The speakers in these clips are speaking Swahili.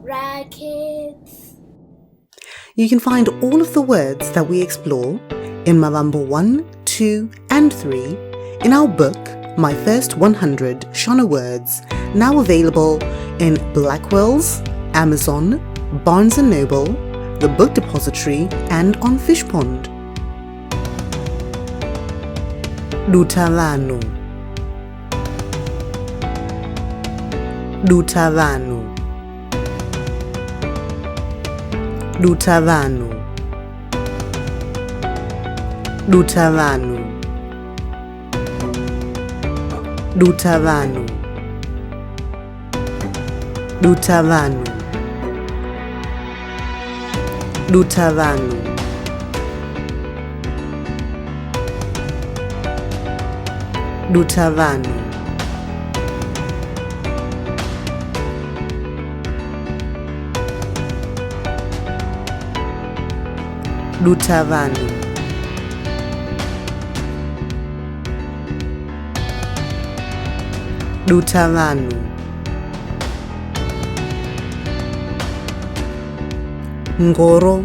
Rackets. You can find all of the words that we explore in Mavambo 1, 2 and 3 in our book, My First 100 Shona Words, now available in Blackwell's, Amazon, Barnes & Noble, the Book Depository and on Fishpond. Dutavanu. Dutavanu. Dutavanu. Dutavanu. Dutavanu. Dutavanu. Dutavanu. Dutavanu. Dutavanu. Dutavanu. Ngoro.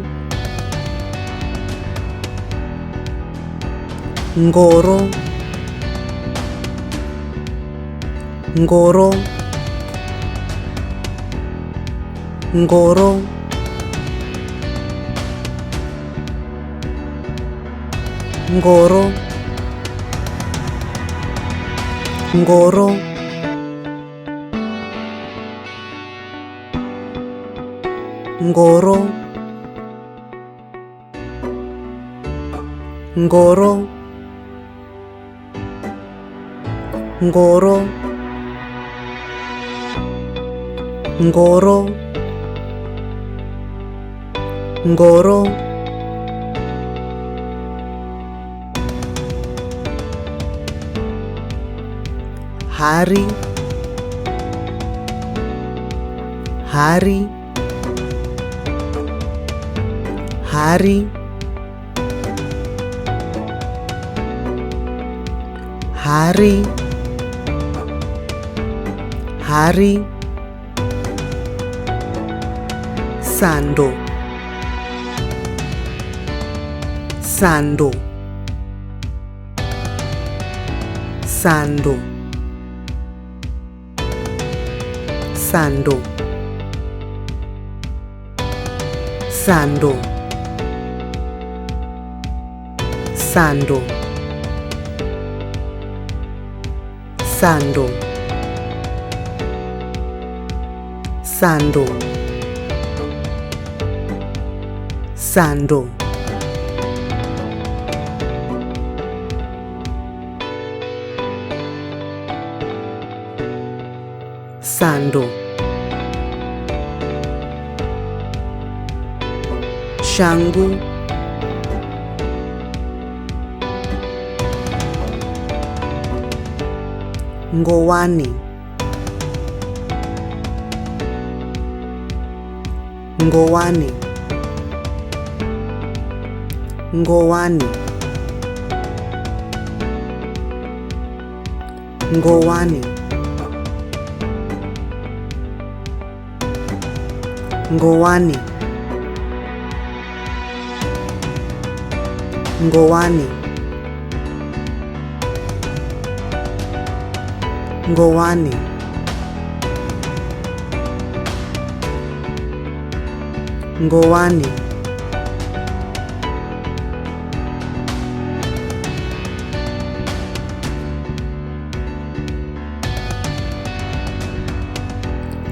Ngoro. Ngoro. Ngoro. Ngoro. Ngoro. Ngoro. Ngoro. Ngoro. Ngoro. Ngoro. Hari. Hari. Hari. Hari. Hari. Sando. Sando. Sando. Sando. Sando. Sando. Sando. Sando. Sando. Sando. Shangu. Ngowani. Ngowani. Ngowani. Ngowani. Ngowani. Ngowani. Ngowani. Ngowani.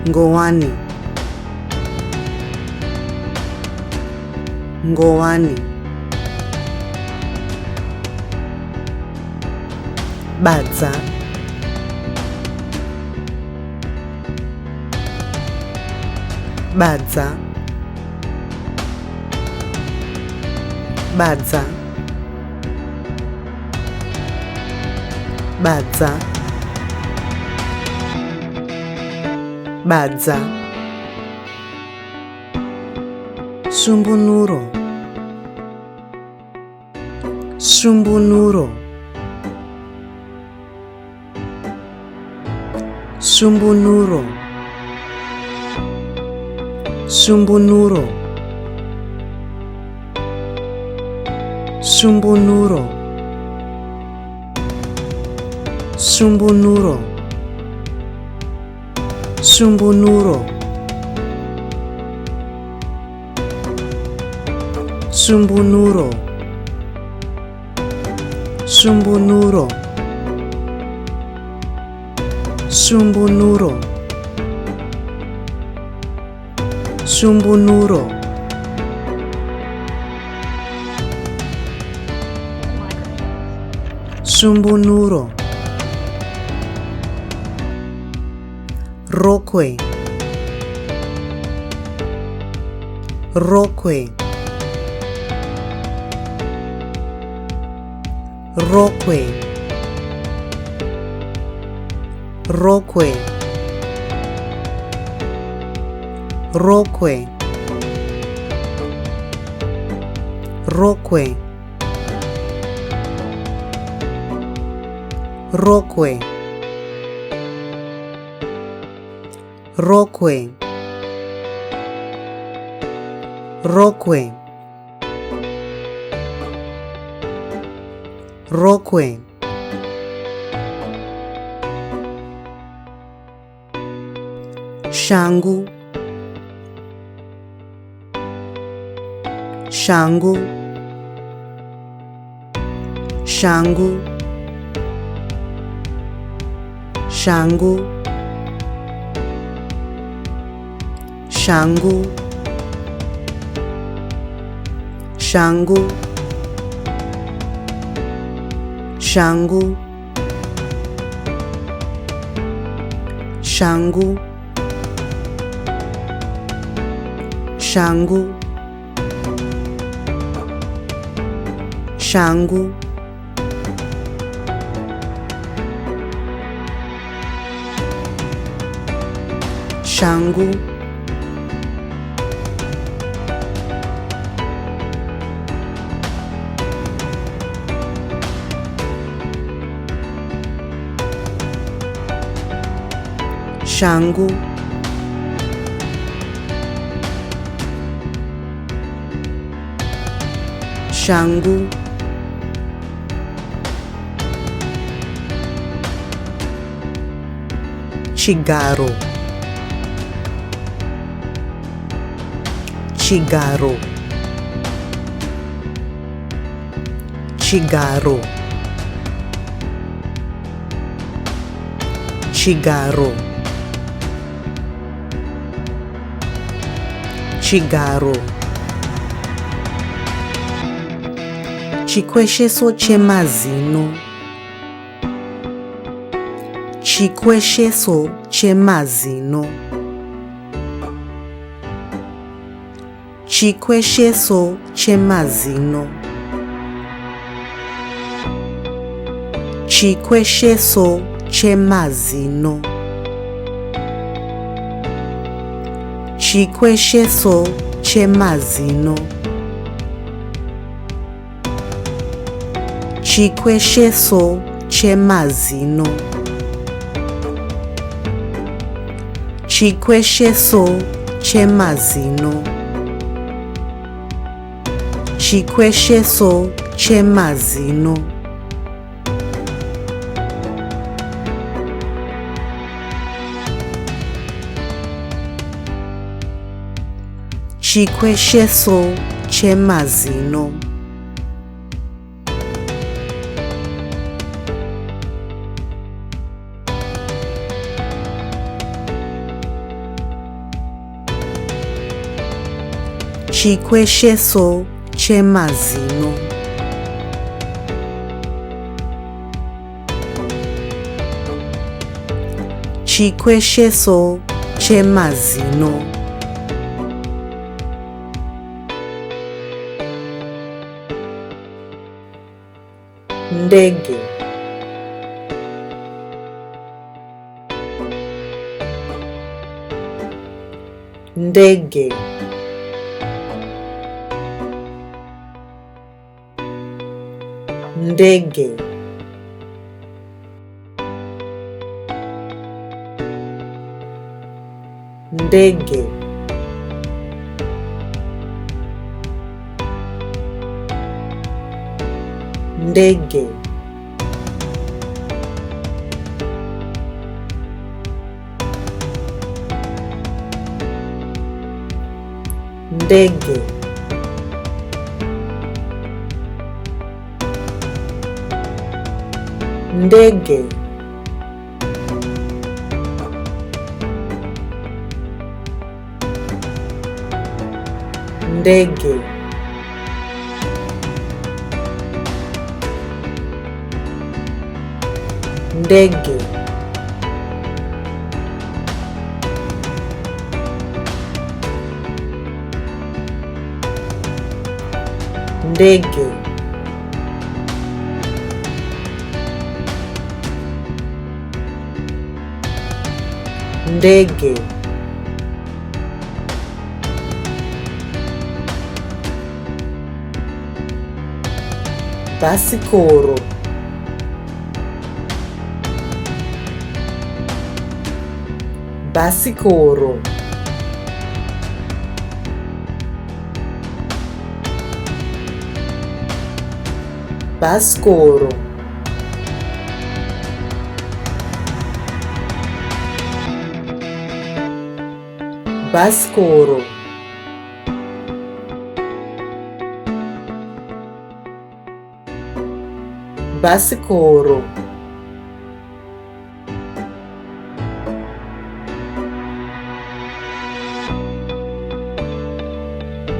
Ngowani. Ngowani. Badza. Badza. Badza. Badza. Badza. Sumbunuro. Sumbunuro. Sumbunuro. Sumbunuro. Sumbunuro. Sumbunuro. Sumbunuro. Sumbunuro. Sumbunuro. Sumbunuro. Sumbunuro. Sumbunuro. Rokwe. Rokwe. Rokwe. Rokwe. Rokwe. Rokwe. Rokwe. Rokwe. Rokwe. Rokwe. Shangu. Shangu. Shangu. Shangu. Shangu. Shangu. Shangu. Shangu. Shangu. Shangu. Shangu. Shangu. Shangu. Chigaro. Chigaro. Chigaro. Chigaro. Chigaro. Chikwesheso chemazino. Chikwesheso chemazino. Chikwesheso chemazino. Chikwesheso chemazino. Chikwesheso chemazino. Chikwesheso chemazino. Chikwesheso chemazino. Chikwesheso chemazino. Chikwesheso chemazino. Chikwesheso chemazino. Chikwesheso chemazino. Ndege. Ndege. Ndege. Ndege. ndege, ndege, ndege, ndege, ndege, ndege, ndege, basikoro, basikoro, baskoro, baskoro, basikoro,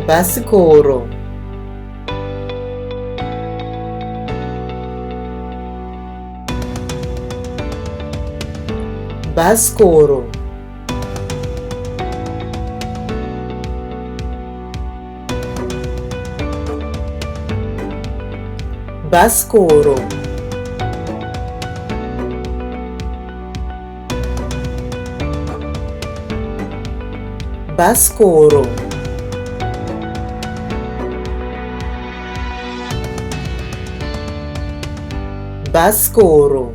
basikoro, baskoro, baskoro, baskoro, baskoro,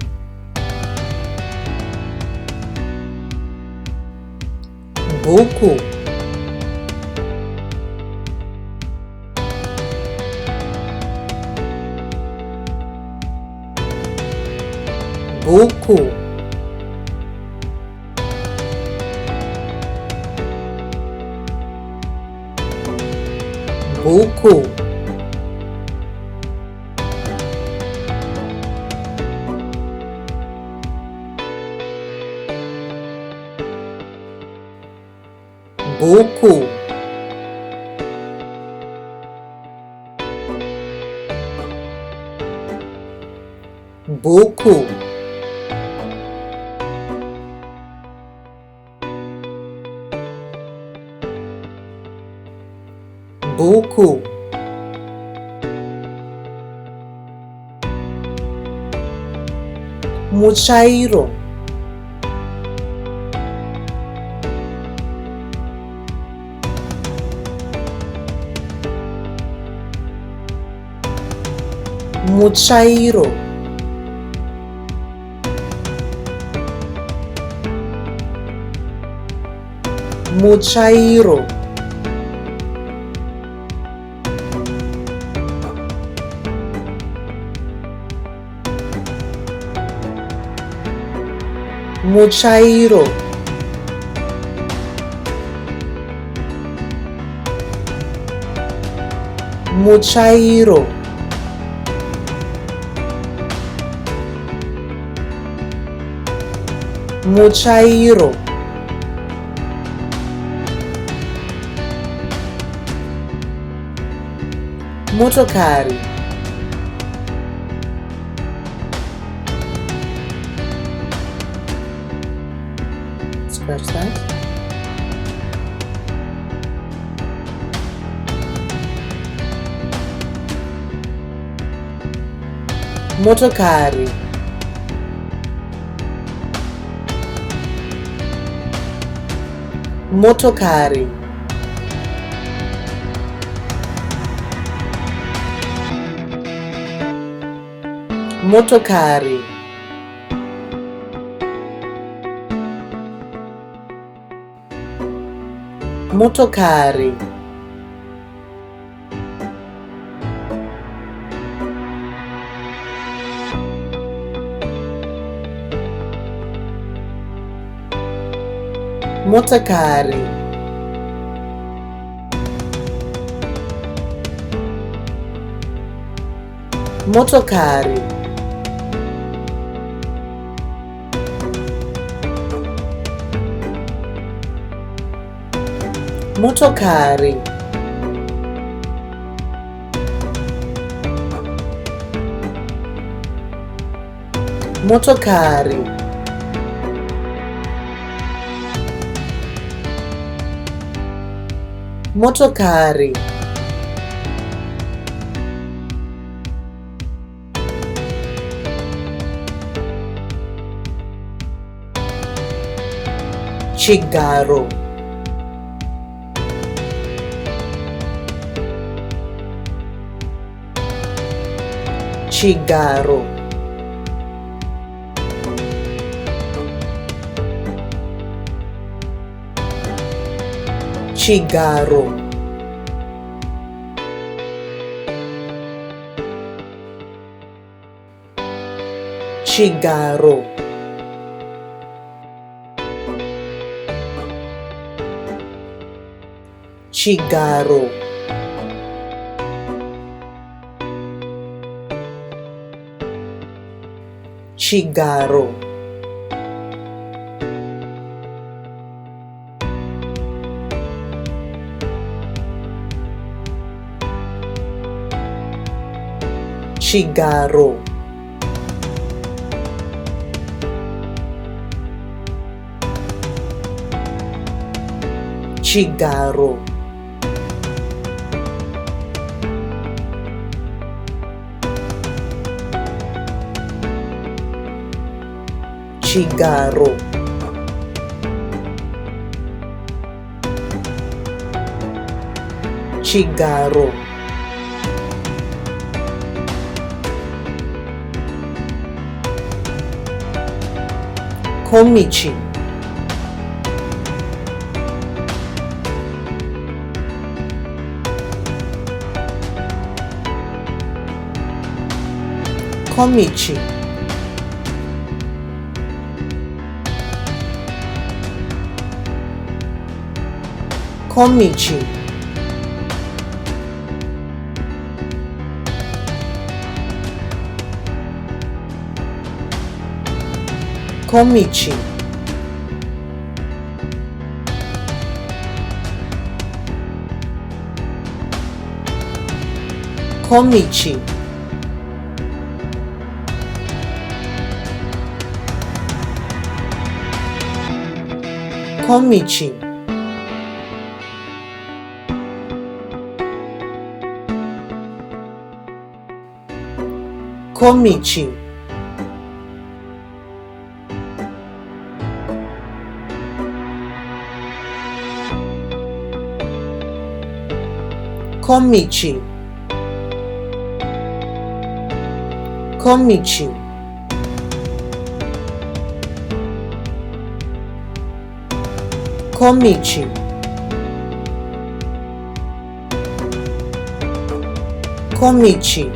buku, buku, buku, buku, buku, buku, mutsvairo, mutsvairo, mutsvairo, mutsvairo, mutsvairo, mutsvairo, motokari, scratch that, motokari, motokari, motokari, motokari, Motokari. Motokari. Motokari. Motokari. Motokari. Chigaro. Chigaro. Chigaro. Chigaro. Chigaro. Chigaro. Chigaro. Chigaro. Chigaro. Chigaro. Komichi. Komichi. Komichi. Komichi. Komichi. Komichi. Komichi. Komichi. Komichi. Komichi. Komichi.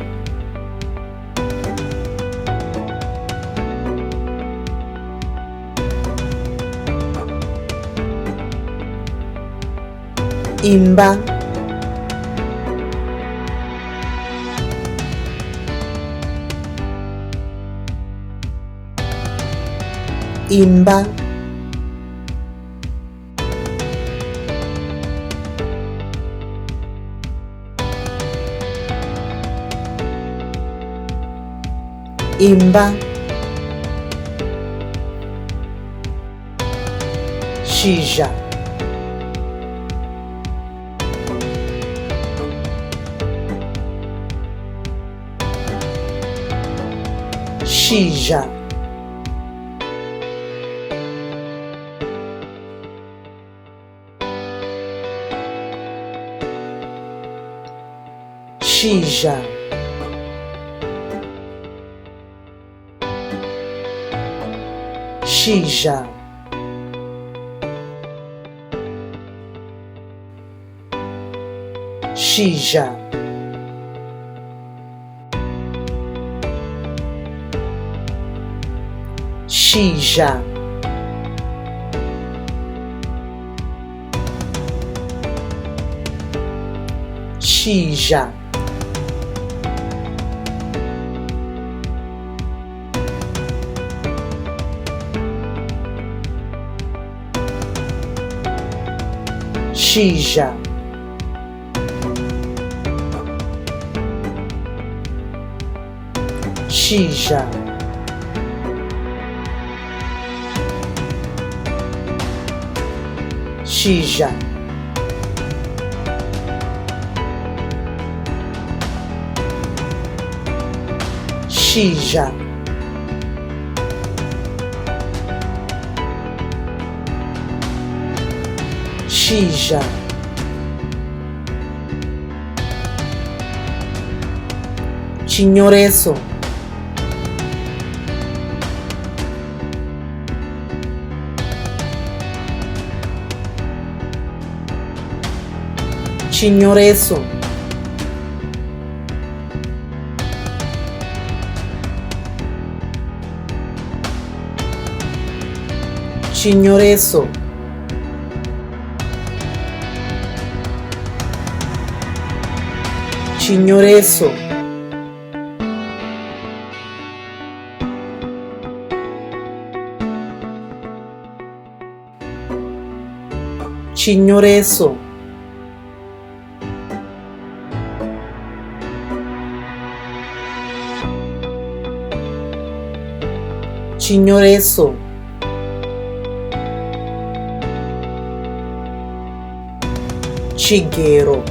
Imba. Imba. Imba. Shija. Shija. Shija. Shija. Shija. Shija. shizha, shizha, shizha, shizha, shizha, shizha, chinyoreso, chinyoreso, chinyoreso, chinyoreso, chinyoreso, chinyoreso, chigero,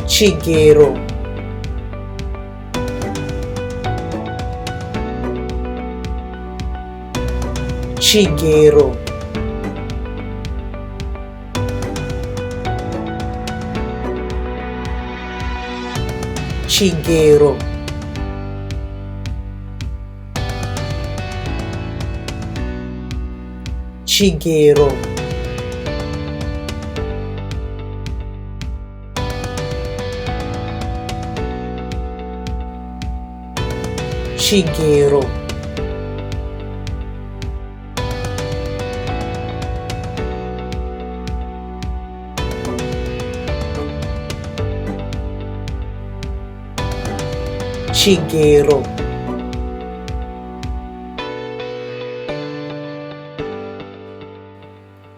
chigero, chigero, chigero, chigero, chigero, chigero,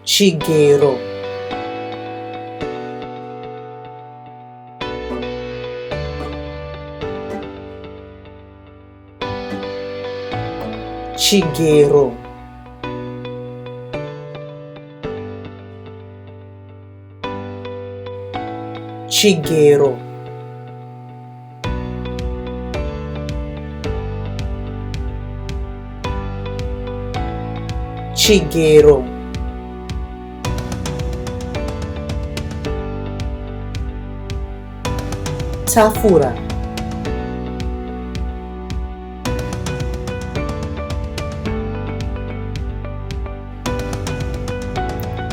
chigero, chigero, chigero, chigero, tafura,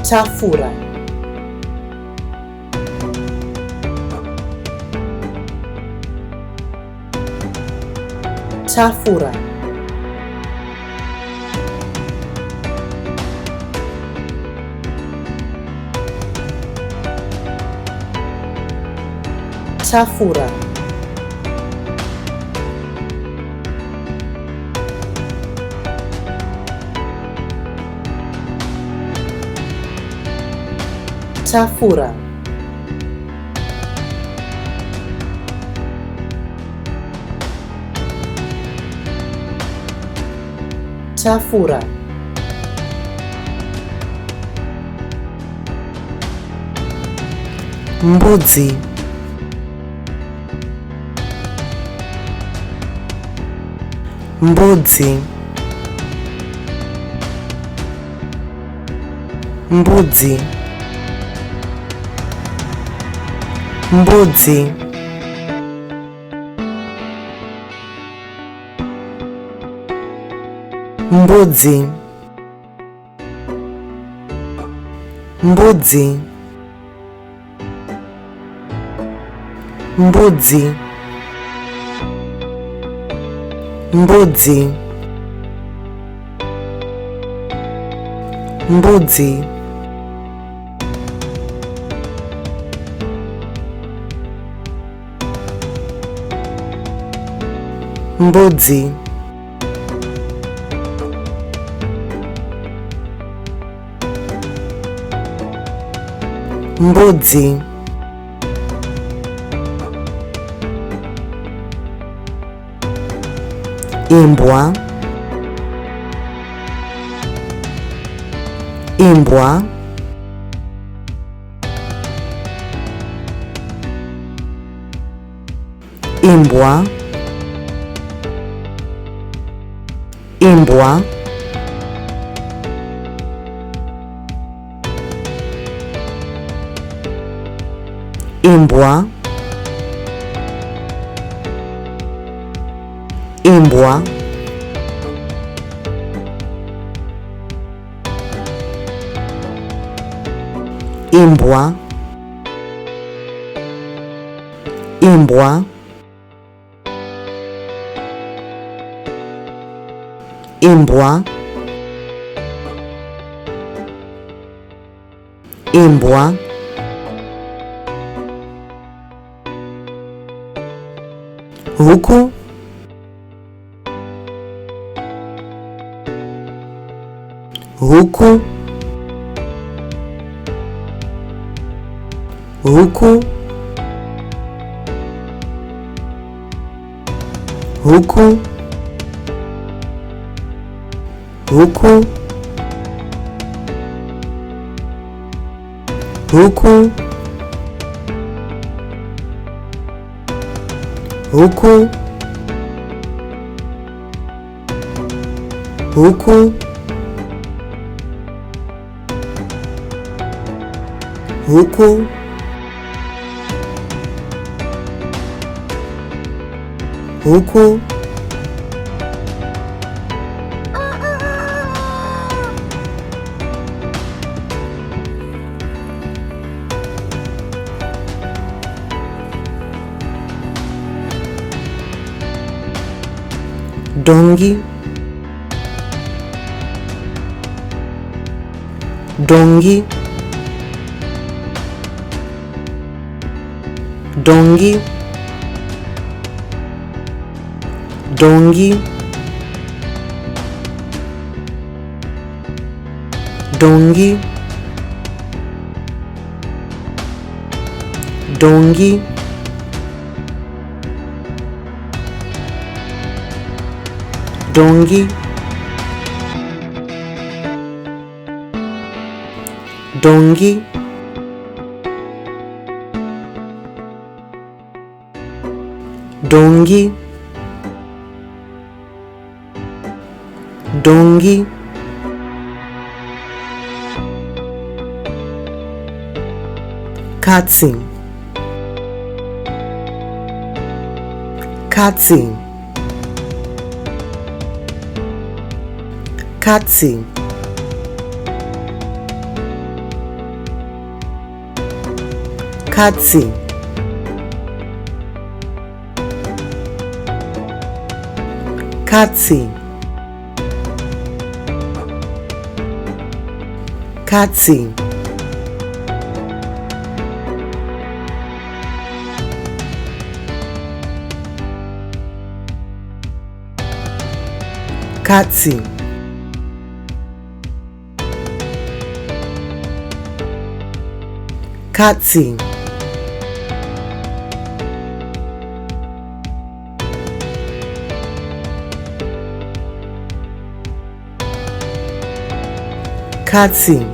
tafura, tafura, tafura, tafura, tafura, mbudzi, mbudzi, mbudzi, mbudzi, mbudzi, mbudzi, mbudzi, mbudzi, mbudzi, mbudzi, mbudzi, imbwa, imbwa, imbwa, imbwa, imbwa, imbwa, imbwa, imbwa, imbwa, imbwa, huku, huku, huku, huku, huku, huku, huku, huku, huku, huku, dongi, dongi, dongi, dongi, dongi, dongi, dongi, dongi, dongi, dongi, katsi, katsi, katsi, katsi, katsi, katsi, katsi, katsi, katsi,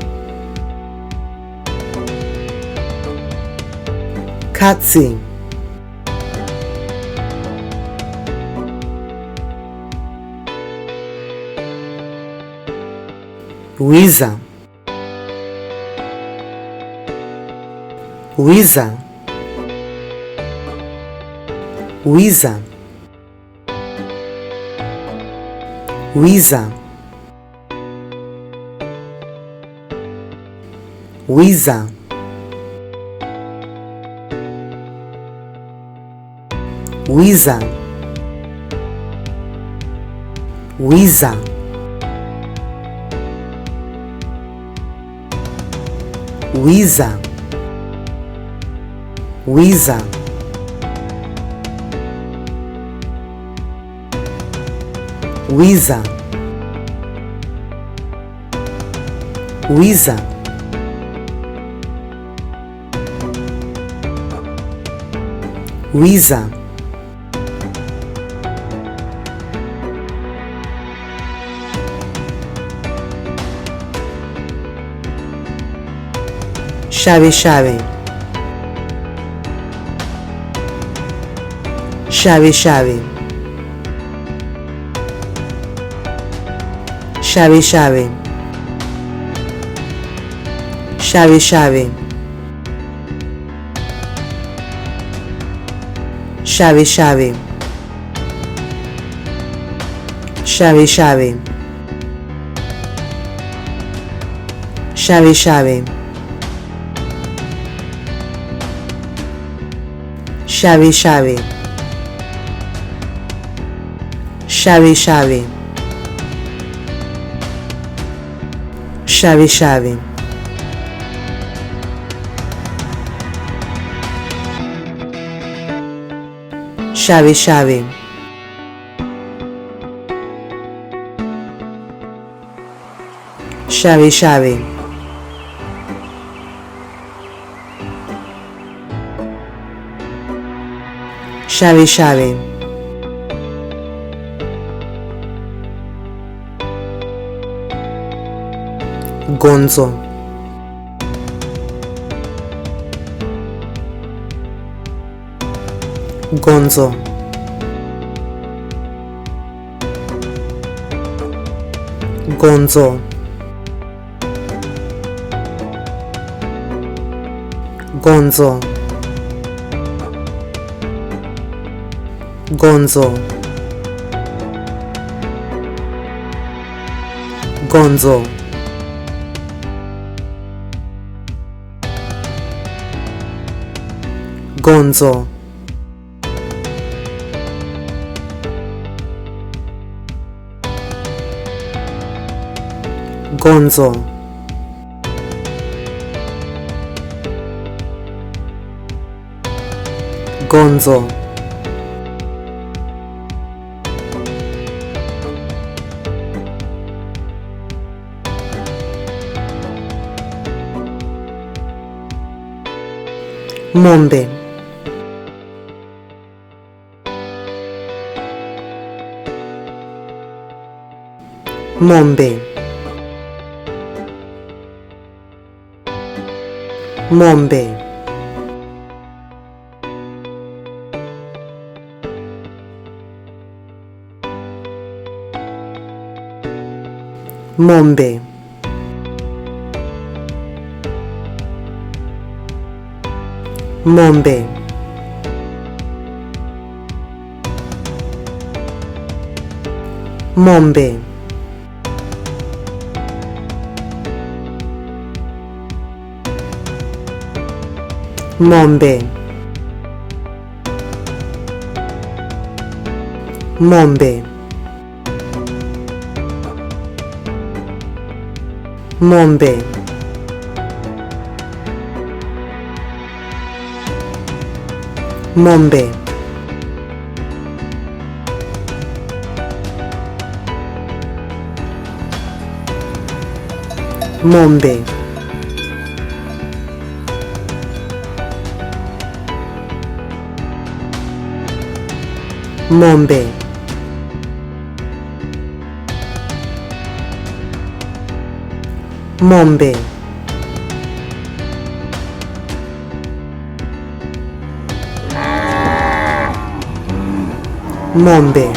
katsi, wiza, wiza, wiza, wiza, wiza, wiza, wiza, Wiza, Wiza, Wiza, Wiza, Wiza, Shave shave, shave shave, shave shave, shave shave, shave shave, shave shave, shave shave, shave shave, shave shave, shave shave, shave shave, shave shave, shave shave, Gonzo, Gonzo, Gonzo, Gonzo, Gonzo, Gonzo, Gonzo, Gonzo, Gonzo, Mombe, Mombe, Mombe, Mombe, Mombe, Mombe, Mombe, Mombe, Mombe, Mombe, Mombe, Mombe, Mombe, Mombe,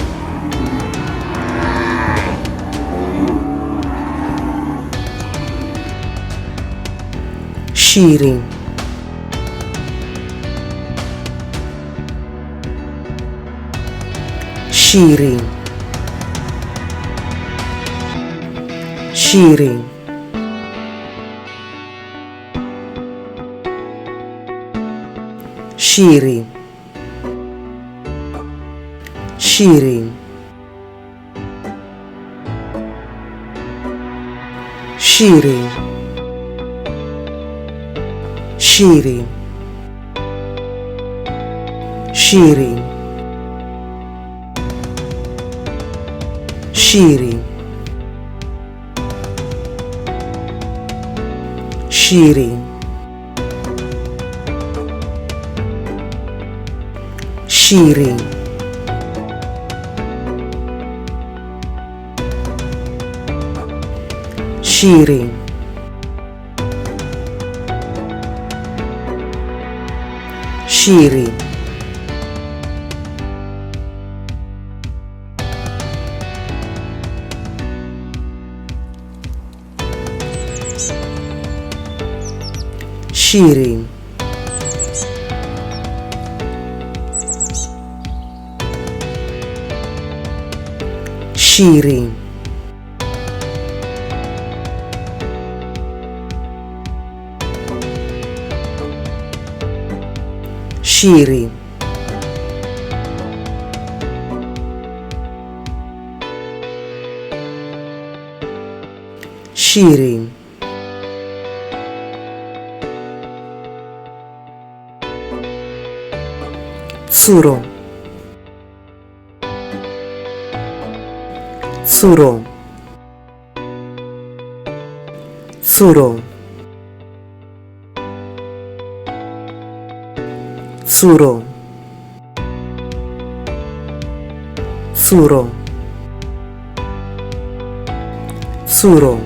Shiri, Shiri, Shiri, Shiri, Shiri, Shiri, شیرین شیرین شیرین شیرین شیرین شیرین شیرین شیرین شیرین شیرین شیرین سورو سورو سورو سورو سورو سورو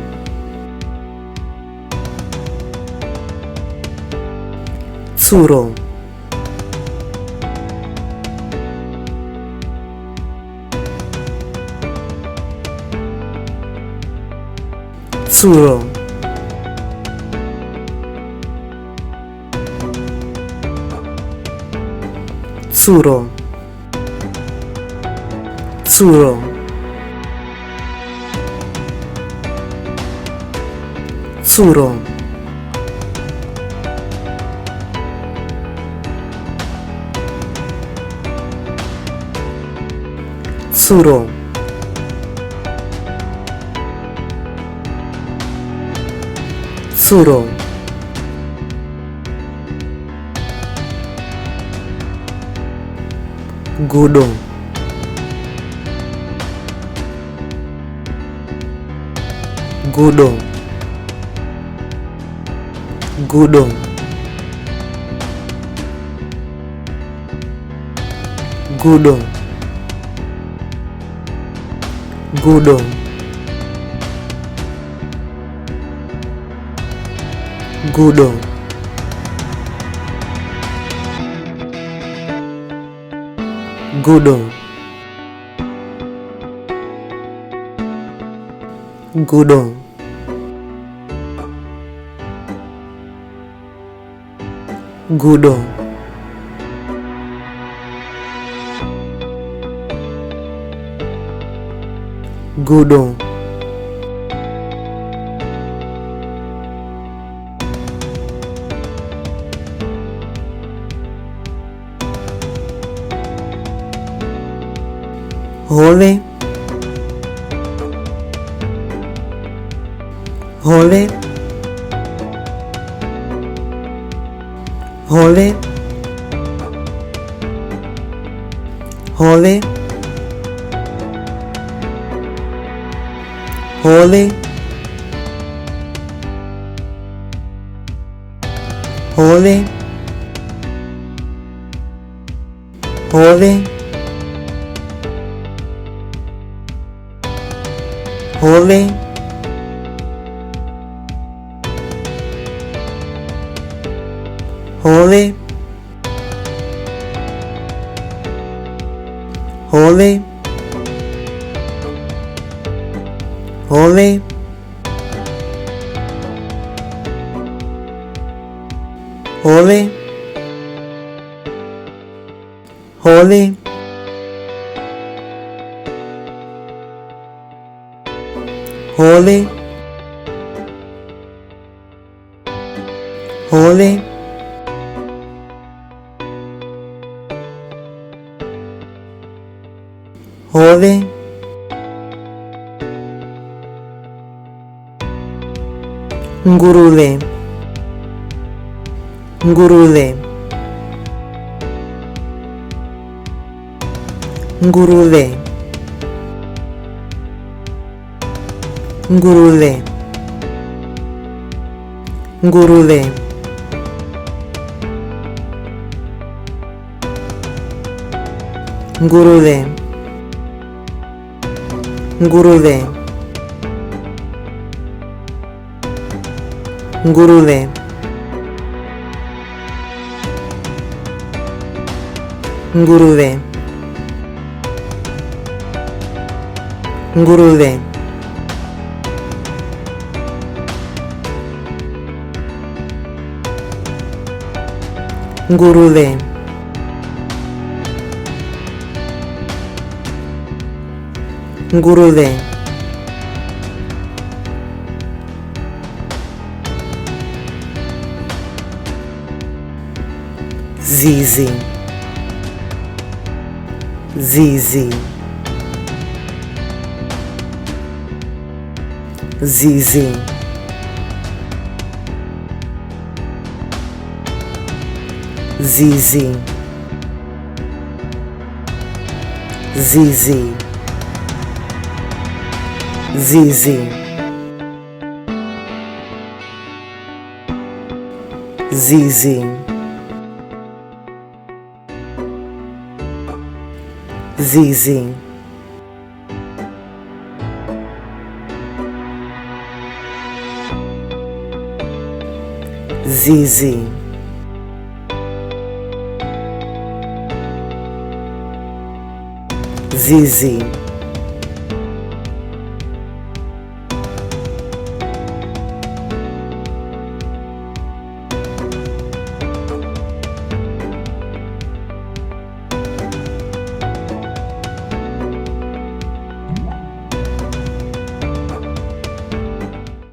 سورو سورو سورو سورو سورو سورو سورو گودو گودو گودو گودو گودو گودو گودو گودو گودو گودو هوله هوله هوله هوله هوله هوله هوله هوله هوله هوله هوله هوله هوله هوله هوله هوله nguruve Nguruve. Nguruve. Nguruve. Nguruve. Nguruve. Nguruve. Nguruve. Nguruve. Nguruve. Nguruve. Nguruve. Zizi. Zizi. Zizi. Zizi. Zizi. Zizi. Zizi. Zizi. Zizi. Zizi.